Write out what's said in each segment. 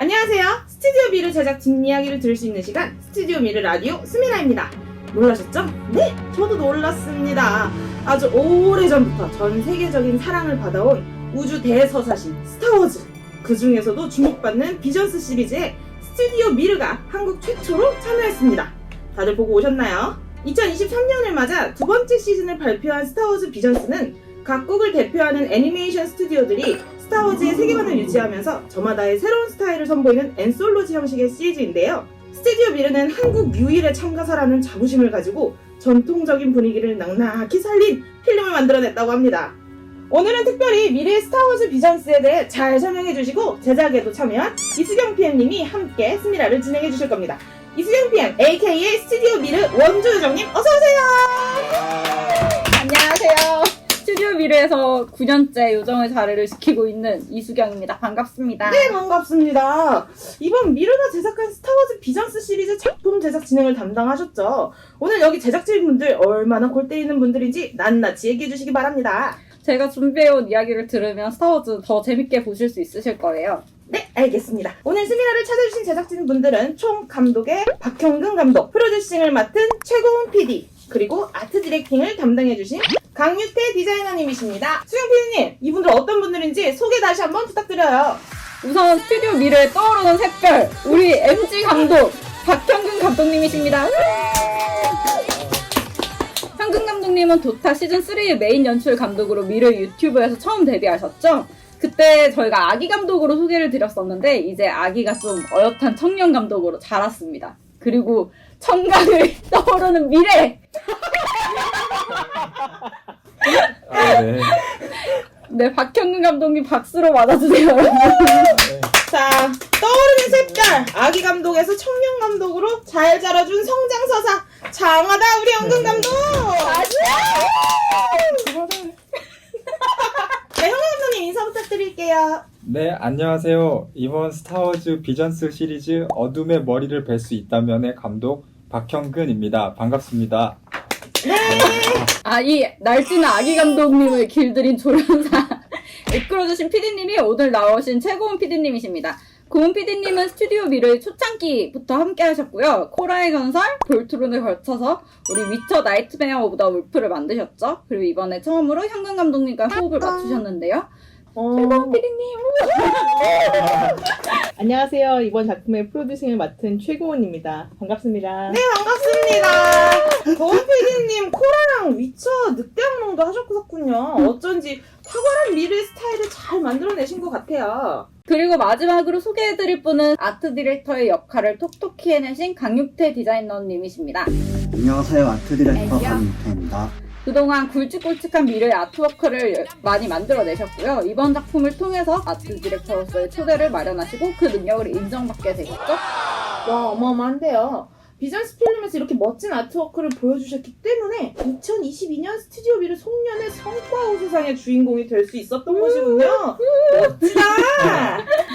안녕하세요. 스튜디오 미르 제작 뒷이야기를 들을 수 있는 시간 스튜디오 미르 라디오 스미라입니다. 놀라셨죠? 네, 저도 놀랐습니다. 아주 오래전부터 전 세계적인 사랑을 받아온 우주 대서사신 스타워즈, 그 중에서도 주목받는 비전스 시리즈에 스튜디오 미르가 한국 최초로 참여했습니다. 다들 보고 오셨나요? 2023년을 맞아 두 번째 시즌을 발표한 스타워즈 비전스는 각국을 대표하는 애니메이션 스튜디오들이 스타워즈의 세계관을 유지하면서 저마다의 새로운 스타일을 선보이는 엔솔로지 형식의 시리즈인데요. 스튜디오 미르는 한국 유일의 참가사라는 자부심을 가지고 전통적인 분위기를 낭낭히 살린 필름을 만들어냈다고 합니다. 오늘은 특별히 미래의 스타워즈 비전스에 대해 잘 설명해주시고 제작에도 참여한 이수경 PM님이 함께 스미라를 진행해주실 겁니다. 이수경 PM, aka 스튜디오 미르 원조요정님 어서오세요! 안녕하세요. 스튜디오 미르에서 9년째 요정의 자리를 지키고 있는 이수경입니다. 반갑습니다. 네, 반갑습니다. 이번 미르가 제작한 스타워즈 비전스 시리즈 작품 제작 진행을 담당하셨죠. 오늘 여기 제작진분들 얼마나 골대 있는 분들인지 낱낱이 얘기해 주시기 바랍니다. 제가 준비해온 이야기를 들으면 스타워즈 더 재밌게 보실 수 있으실 거예요. 네, 알겠습니다. 오늘 스미라를 찾아주신 제작진분들은 총 감독의 박형근 감독, 프로듀싱을 맡은 최고은 PD, 그리고 아트 디렉팅을 담당해주신 강유태 디자이너님이십니다. 수영 PD님, 이분들 어떤 분들인지 소개 다시 한번 부탁드려요. 우선 스튜디오 미르에 떠오르는 샛별, 우리 MG 감독 박형근 감독님이십니다. 형근 감독님은 도타 시즌3의 메인 연출 감독으로 미르 유튜브에서 처음 데뷔하셨죠? 그때 저희가 아기 감독으로 소개를 드렸었는데 이제 아기가 좀 어엿한 청년 감독으로 자랐습니다. 그리고 청각을 떠오르는 미래! 네. 네, 박형근 감독님 박수로 맞아주세요. 자, 떠오르는 샛별, 아기 감독에서 청년 감독으로 잘 자라준 성장서사, 장하다 우리 형근 감독! 네, 형근 감독님 인사 부탁드릴게요. 네, 안녕하세요. 이번 스타워즈 비전스 시리즈 어둠의 머리를 뵐 수 있다면의 감독 박형근입니다. 반갑습니다. 아, 이 날뛰는 아기 감독님을 길들인 조련사 이끌어주신 PD님이 오늘 나오신 최고은 PD님이십니다. 고은 PD님은 스튜디오 미르의 초창기부터 함께 하셨고요. 코라의 전설, 볼트론을 걸쳐서 우리 위쳐 나이트메어 오브 더 울프를 만드셨죠. 그리고 이번에 처음으로 형근 감독님과 호흡을 맞추셨는데요. 최고은 PD님! 안녕하세요. 이번 작품의 프로듀싱을 맡은 최고은입니다. 반갑습니다. 네, 반갑습니다. 고은 PD님, 코라랑 위쳐 늑대항롱도 하셨군요. 어쩐지 탁월한 미르의 스타일을 잘 만들어내신 것 같아요. 그리고 마지막으로 소개해드릴 분은 아트 디렉터의 역할을 톡톡히 해내신 강육태 디자이너님이십니다. 안녕하세요. 아트 디렉터 강유태입니다. 그동안 굵직굵직한 미래의 아트워크를 많이 만들어내셨고요. 이번 작품을 통해서 아트 디렉터로서의 초대를 마련하시고 그 능력을 인정받게 되셨죠? 와, 어마어마한데요. 비전스 필름에서 이렇게 멋진 아트워크를 보여주셨기 때문에 2022년 스튜디오 미르 송년회 성과우수상의 주인공이 될 수 있었던 것이군요. 멋지다!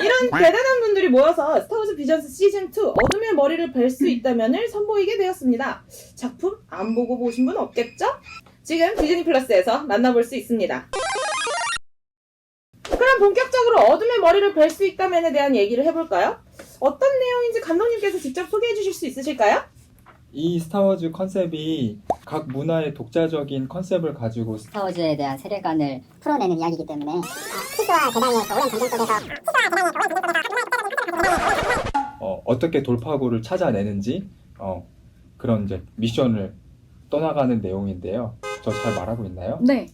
이런 대단한 분들이 모여서 스타워즈 비전스 시즌2 어둠의 머리를 뵐 수 있다면을 선보이게 되었습니다. 작품 안 보고 보신 분 없겠죠? 지금 디즈니 플러스에서 만나볼 수 있습니다. 그럼 본격적으로 어둠의 머리를 뵐 수 있다면에 대한 얘기를 해볼까요? 어떤 내용인지 감독님께서 직접 소개해 주실 수 있으실까요? 이 스타워즈 컨셉이 각 문화의 독자적인 컨셉을 가지고 스타워즈에 대한 세계관을 풀어내는 이야기이기 때문에 어떻게 돌파구를 찾아내는지 그런 이제 미션을 떠나가는 내용인데요. 저 잘 말하고 있나요? 네.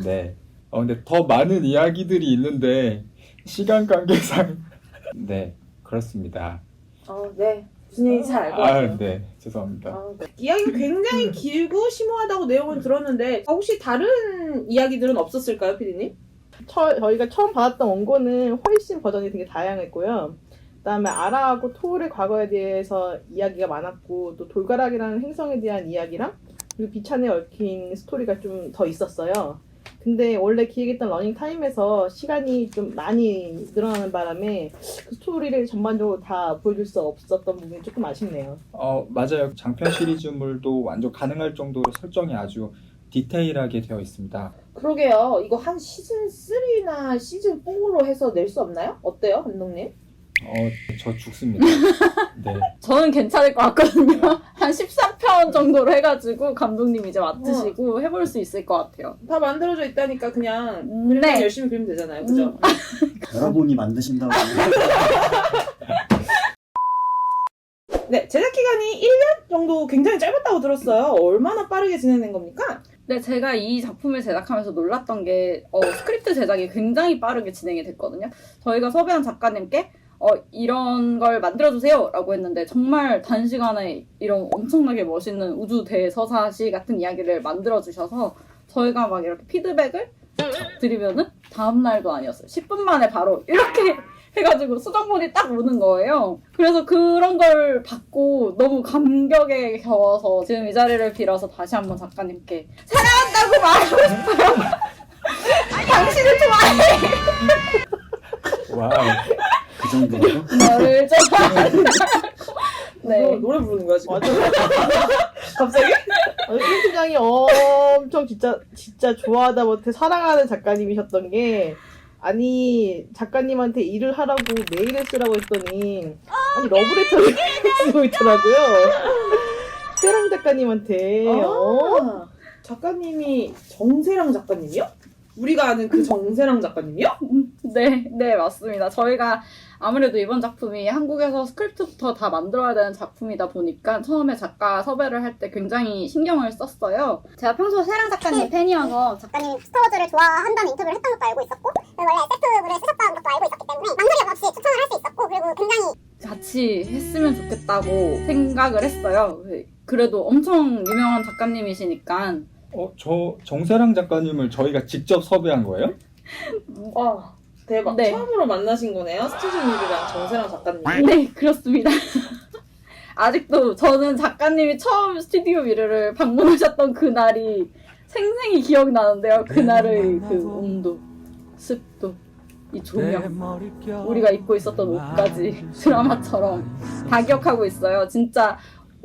네. 근데 더 많은 이야기들이 있는데 시간 관계상 네, 그렇습니다. 네. 무슨 얘기인지 잘 알고 왔어요. 네, 죄송합니다. 이야기가 굉장히 길고 심오하다고 내용을 들었는데 혹시 다른 이야기들은 없었을까요, 피디님? 저희가 처음 받았던 원고는 훨씬 버전이 되게 다양했고요. 그다음에 아라하고 토르의 과거에 대해서 이야기가 많았고 또 돌가락이라는 행성에 대한 이야기랑 그리고 비찬에 얽힌 스토리가 좀 더 있었어요. 근데 원래 기획했던 러닝타임에서 시간이 좀 많이 늘어나는 바람에 그 스토리를 전반적으로 다 보여줄 수 없었던 부분이 조금 아쉽네요. 맞아요. 장편 시리즈물도 완전 가능할 정도로 설정이 아주 디테일하게 되어 있습니다. 그러게요. 이거 한 시즌 3나 시즌 4로 해서 낼 수 없나요? 어때요, 감독님? 저 죽습니다. 네. 저는 괜찮을 것 같거든요. 한 13편 정도로 해가지고 감독님 이제 맡으시고 해볼 수 있을 것 같아요. 다 만들어져 있다니까 그냥 네. 열심히 그리면 되잖아요. 그죠? 여러분이 만드신다고 네, 제작 기간이 1년 정도 굉장히 짧았다고 들었어요. 얼마나 빠르게 진행된 겁니까? 네, 제가 이 작품을 제작하면서 놀랐던 게 스크립트 제작이 굉장히 빠르게 진행이 됐거든요. 저희가 섭외한 작가님께 이런 걸 만들어주세요 라고 했는데 정말 단시간에 이런 엄청나게 멋있는 우주 대서사시 같은 이야기를 만들어주셔서 저희가 막 이렇게 피드백을 드리면은 다음날도 아니었어요. 10분 만에 바로 이렇게 해가지고 수정본이 딱 오는 거예요. 그래서 그런 걸 받고 너무 감격에 겨워서 지금 이 자리를 빌어서 다시 한번 작가님께 사랑한다고 말하고 싶어요. 당신을 좋아해. 와우. 그 정도로 너를 좋아한다고. 네. 노래 부르는 거야, 지금? 맞아. 갑자기? 임 팀장이 엄청 진짜 좋아하다 못해 사랑하는 작가님이셨던 게 아니 작가님한테 일을 하라고 메일을 쓰라고 했더니 아니 러브레터를 쓰고 있더라고요. 세랑 작가님한테 작가님이 정세랑 작가님이요? 우리가 아는 그 정세랑 작가님이요? 네, 맞습니다. 저희가 아무래도 이번 작품이 한국에서 스크립트부터 다 만들어야 되는 작품이다 보니까 처음에 작가 섭외를 할 때 굉장히 신경을 썼어요. 제가 평소 세랑 작가님 팬이어서 작가님 스타워즈를 좋아한다는 인터뷰를 했던 것도 알고 있었고 원래 세트물을 쓰셨다는 것도 알고 있었기 때문에 망설임 없이 추천을 할 수 있었고 그리고 굉장히 같이 했으면 좋겠다고 생각을 했어요. 그래도 엄청 유명한 작가님이시니까 저 정세랑 작가님을 저희가 직접 섭외한 거예요? 와, 대박. 네. 처음으로 만나신 거네요. 스튜디오 미르랑 정세랑 작가님. 네, 그렇습니다. 아직도 저는 작가님이 처음 스튜디오 미르를 방문하셨던 그날이 생생히 기억나는데요. 그날의 그 온도, 습도, 이 조명, 우리가 입고 있었던 옷까지 드라마처럼 다 기억하고 있어요. 진짜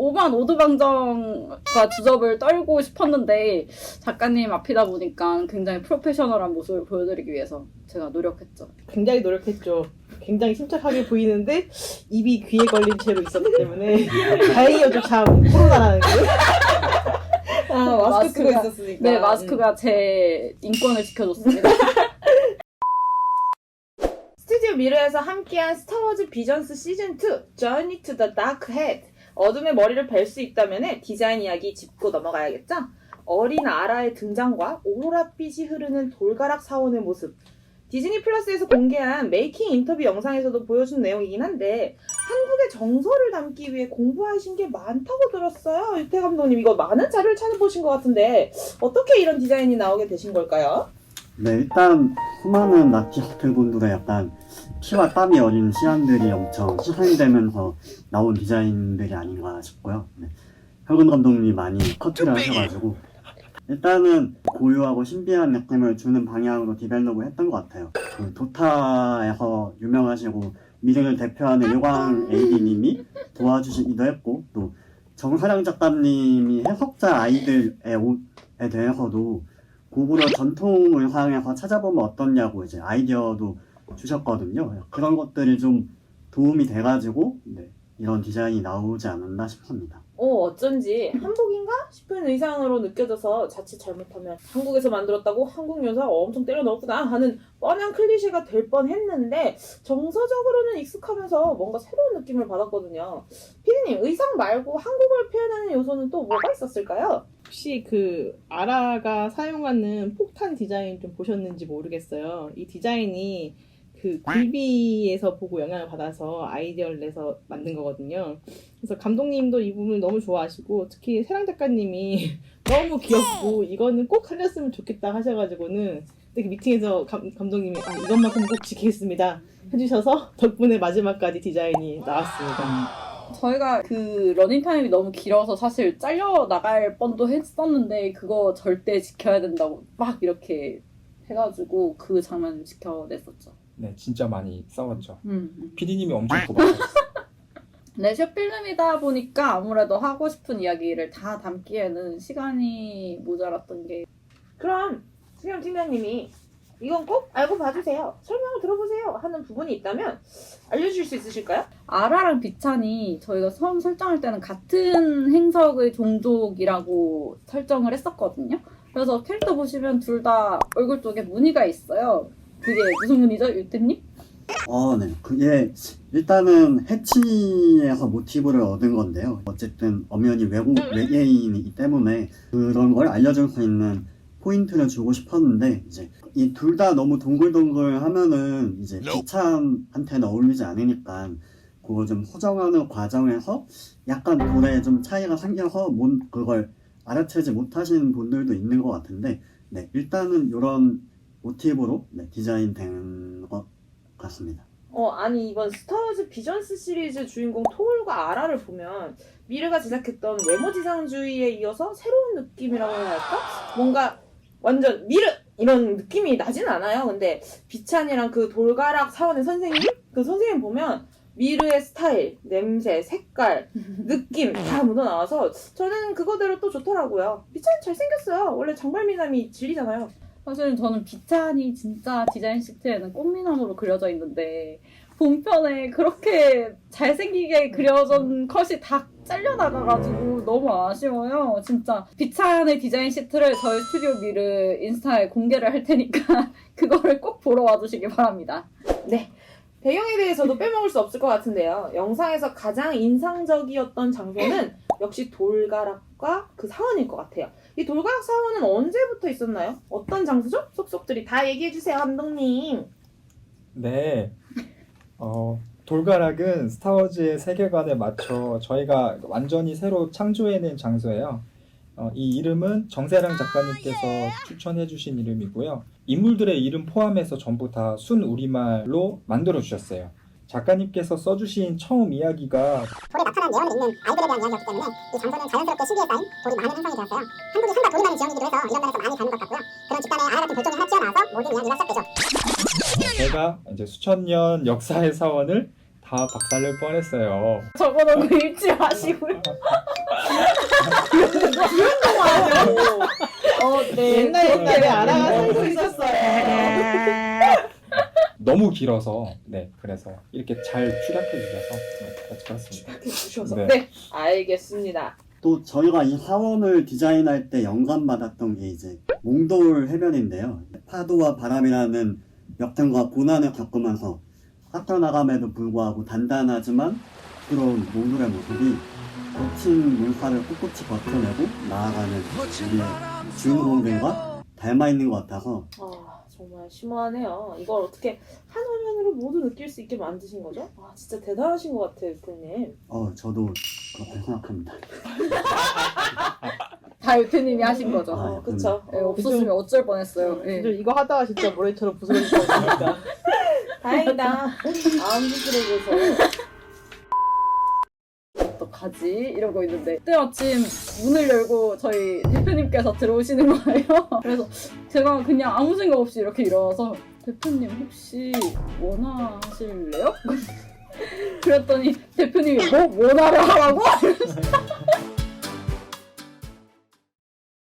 오만 오두방정과 주접을 떨고 싶었는데 작가님 앞이다 보니까 굉장히 프로페셔널한 모습을 보여드리기 위해서 제가 노력했죠. 굉장히 노력했죠. 굉장히 침착하게 보이는데 입이 귀에 걸린 채로 있었기 때문에 다행이었죠. 참 코로나라는 게. 마스크 쓰고 마스크가- 있었으니까. 네, 마스크가 제 인권을 지켜줬습니다. 스튜디오 미르에서 함께한 스타워즈 비전스 시즌2 Journey to the Dark Head 어둠의 머리를 벨 수 있다면 디자인 이야기 짚고 넘어가야겠죠? 어린 아라의 등장과 오로라빛이 흐르는 돌가락 사원의 모습 디즈니 플러스에서 공개한 메이킹 인터뷰 영상에서도 보여준 내용이긴 한데 한국의 정서를 담기 위해 공부하신 게 많다고 들었어요. 유태 감독님 이거 많은 자료를 찾아보신 것 같은데 어떻게 이런 디자인이 나오게 되신 걸까요? 네, 일단 수많은 아티스트분들의 약간 피와 땀이 어린 시안들이 엄청 희생되면서 나온 디자인들이 아닌가 싶고요. 네. 혁은 감독님이 많이 커트를 하셔가지고 일단은 고유하고 신비한 느낌을 주는 방향으로 디벨롭을 했던 것 같아요. 그 도타에서 유명하시고 미래를 대표하는 요광 AD님이 도와주시기도 했고 또 정사랑 작가님이 해석자 아이들의 옷에 대해서도 고구려 전통을 사용해서 찾아보면 어떻냐고 이제 아이디어도 주셨거든요. 그런 것들이 좀 도움이 돼가지고 네, 이런 디자인이 나오지 않았나 싶습니다. 어쩐지 한복인가 싶은 의상으로 느껴져서 자칫 잘못하면 한국에서 만들었다고 한국 묘사가 엄청 때려 넣었구나 하는 뻔한 클리셰가 될 뻔했는데 정서적으로는 익숙하면서 뭔가 새로운 느낌을 받았거든요. 피디님 의상 말고 한국을 표현하는 요소는 또 뭐가 있었을까요? 혹시 그 아라가 사용하는 폭탄 디자인 좀 보셨는지 모르겠어요. 이 디자인이 그 굴비에서 보고 영향을 받아서 아이디어를 내서 만든 거거든요. 그래서 감독님도 이 부분을 너무 좋아하시고 특히 세랑 작가님이 너무 귀엽고 이거는 꼭 살렸으면 좋겠다 하셔가지고는 되게 미팅에서 감독님이 이것만큼 꼭 지키겠습니다 해주셔서 덕분에 마지막까지 디자인이 나왔습니다. 저희가 그 러닝타임이 너무 길어서 사실 잘려 나갈 뻔도 했었는데 그거 절대 지켜야 된다고 막 이렇게 해가지고 그 장면을 지켜냈었죠. 네, 진짜 많이 싸웠죠. 음. PD님이 엄청 도박하셨어요. 네, 숏필름이다 보니까 아무래도 하고 싶은 이야기를 다 담기에는 시간이 모자랐던 게 그럼 수영 팀장님이 이건 꼭 알고 봐주세요. 설명을 들어보세요. 하는 부분이 있다면 알려주실 수 있으실까요? 아라랑 비찬이 저희가 처음 설정할 때는 같은 행성의 종족이라고 설정을 했었거든요. 그래서 캐릭터 보시면 둘 다 얼굴 쪽에 무늬가 있어요. 그게 무슨 무늬죠, 유태님? 네. 그게 일단은 해치에서 모티브를 얻은 건데요. 어쨌든 엄연히 외계인이기 때문에 그런 걸 알려줄 수 있는 포인트를 주고 싶었는데 이제 이 둘 다 너무 동글동글 하면은 이제 비참한테는 어울리지 않으니까 그거 좀 소정하는 과정에서 약간 돌에 좀 차이가 생겨서 그걸 알아채지 못하시는 분들도 있는 것 같은데 네, 일단은 이런 모티브로 디자인된 것 같습니다. 아니 이번 스타워즈 비전스 시리즈 주인공 톨과 아라를 보면 미르가 제작했던 외모지상주의에 이어서 새로운 느낌이라고 해야 할까? 뭔가 완전 미르! 이런 느낌이 나진 않아요. 근데 비찬이랑 그 돌가락 사원의 선생님? 그 선생님 보면 미르의 스타일, 냄새, 색깔, 느낌 다 묻어나와서 저는 그거대로 또 좋더라고요. 비찬 잘생겼어요. 원래 장발미남이 진리잖아요. 사실 저는 비찬이 진짜 디자인 시트에는 꽃미남으로 그려져 있는데 본편에 그렇게 잘생기게 그려진 컷이 다 잘려나가가지고 너무 아쉬워요. 진짜 비찬의 디자인 시트를 저희 스튜디오 미르 인스타에 공개를 할 테니까 그거를 꼭 보러 와주시기 바랍니다. 네. 배경에 대해서도 빼먹을 수 없을 것 같은데요. 영상에서 가장 인상적이었던 장소는 역시 돌가락과 그 사원일 것 같아요. 이 돌가락 사원은 언제부터 있었나요? 어떤 장소죠? 속속들이 다 얘기해주세요, 감독님. 네. 돌가락은 스타워즈의 세계관에 맞춰 저희가 완전히 새로 창조해낸 장소예요. 이 이름은 정세랑 작가님께서 추천해주신 이름이고요. 인물들의 이름 포함해서 전부 다 순우리말로 만들어주셨어요. 작가님께서 써주신 처음 이야기가 돌에 나타난 예언을 읽는 아이들에 대한 이야기였기 때문에 이 장소는 자연스럽게 시기에 쌓인 돌이 많은 행성이 되었어요. 한국이 상가 돌이 많은 지역이기도 해서 이런 면에서 많이 닮은 것 같고요. 그런 집단의 아라 같은 별종이 튀어나와서 모든 이야기가 시작되죠. 제가 이제 수천 년 역사의 사원을 다 박살낼 뻔했어요. 적어놓은 거 읽지 마시고요. 네. 옛날에 아라가 살고 있었어요. 너무 길어서 그래서 이렇게 잘 축약해 주셔서 그렇습니다. 이렇게 주셔서. 네. 네, 알겠습니다. 또 저희가 이 사원을 디자인할 때 영감받았던 게 이제 몽돌 해변인데요. 파도와 바람이라는 역전과 고난을 겪으면서 핫터나감에도 불구하고 단단하지만 부러운 몽돌의 모습이 거친 물살을 꿋꿋이 버텨내고 나아가는 우리의 주인공들과 닮아있는 것 같아서 정말 심오하네요. 이걸 어떻게 한 화면으로 모두 느낄 수 있게 만드신 거죠? 진짜 대단하신 것 같아요, 유태님. 저도 그렇게 생각합니다. 다 유태님이 하신 거죠. 아, 그쵸. 네, 없었으면 어쩔 뻔했어요. 네. 이거 하다가 진짜 모래처럼 부스러질 뻔했으니까. 다행이다. 안 부스러져서. 어떡하지? 이러고 있는데 그때 마침 문을 열고 저희 대표님께서 들어오시는 거예요. 그래서 제가 그냥 아무 생각 없이 이렇게 일어나서 대표님 혹시 원하실래요? 그랬더니 대표님이 원하를 하라고?